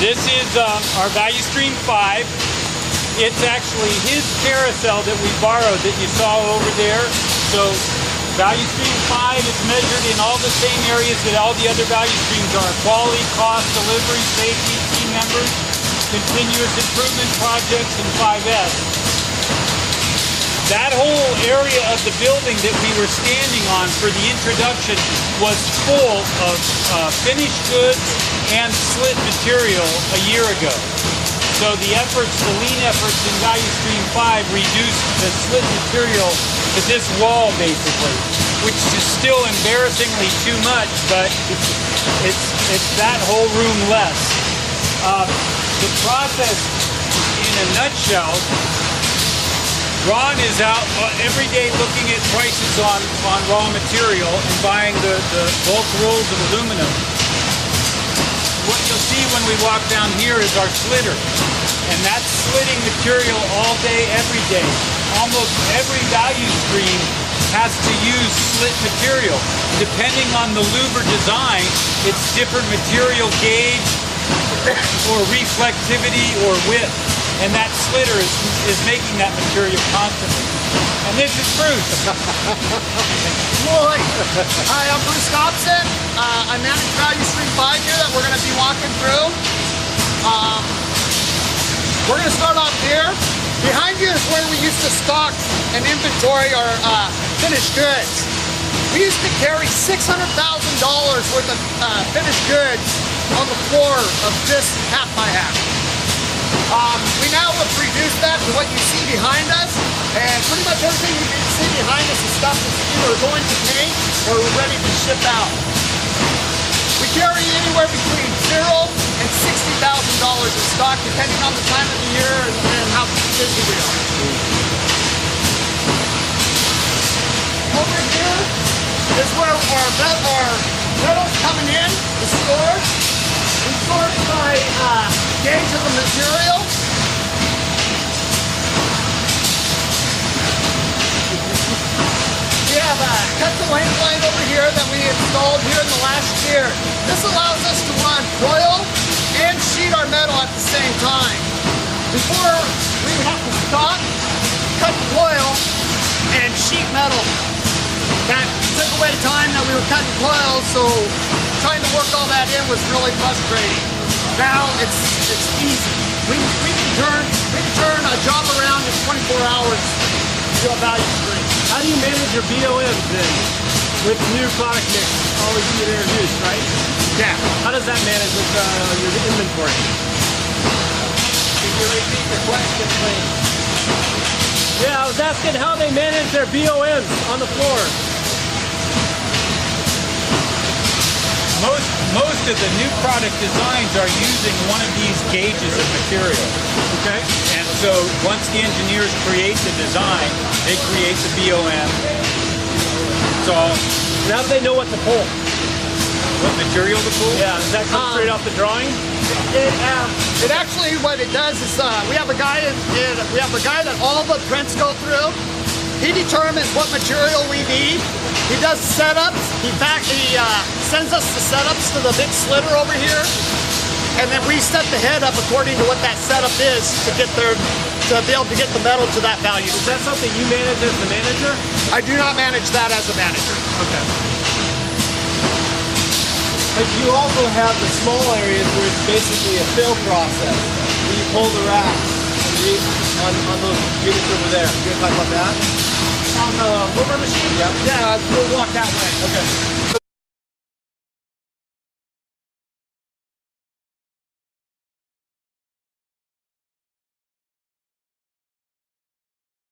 This is our value stream 5. It's actually his carousel that we borrowed that you saw over there. So value stream 5 is measured in all the same areas that all the other value streams are: quality, cost, delivery, safety, team members, continuous improvement projects, and 5S. That whole area of the building that we were standing on for the introduction was full of finished goods and slit material a year ago. So the lean efforts in value stream 5 reduced the slit material to this wall basically, which is still embarrassingly too much, but it's that whole room less. The process in a nutshell: Ron is out every day looking at prices on raw material and buying the bulk rolls of aluminum. What you'll see when we walk down here is our slitter. And that's slitting material all day, every day. Almost every value stream has to use slit material. Depending on the louver design, it's different material gauge or reflectivity or width. And that slitter is making that material constantly. And this is Bruce. Lloyd. Hi, I'm Bruce Dobson. I manage value stream 5 here that we're going to be walking through. We're going to start off here. Behind you is where we used to stock and inventory our finished goods. We used to carry $600,000 worth of finished goods on the floor of this half by half. We now have reduced that to what you see behind us, and pretty much everything you can see behind us is stuff that's either going to paint or ready to ship out. We carry anywhere between $0 and $60,000 in stock, depending on the time of the year and how busy we are. Over here is where our metal's coming in, the stores. We sort by gauge of the material. We have a cut-to length line over here that we installed here in the last year. This allows us to run coil and sheet our metal at the same time. Before, we would have to stop, cut coil, and sheet metal. That took away the time that we were cutting coil, so trying to work all that in was really frustrating. Now it's easy. We can turn a job around in 24 hours to a value stream. How do you manage your BOMs then with new product mix always being introduced, right? Yeah. How does that manage with your inventory? Can you repeat the question, please? Yeah, I was asking how they manage their BOMs on the floor. Most of the new product designs are using one of these gauges of material. Okay. And so once the engineers create the design, they create the BOM. So Now do they know what to pull? what material to pull? Yeah, does that come straight off the drawing? It actually, what it does is we have a guy that all the prints go through. He determines what material we need. He does setups. He sends us the setups to the big slitter over here, and then we set the head up according to what that setup is to get there, to be able to get the metal to that value. Is that something you manage as the manager? I do not manage that as a manager. Okay. But you also have the small areas where it's basically a fill process, where you pull the racks on those units over there. You gonna talk about that? On the louver machine? Yep. Yeah, we'll walk that way. Okay.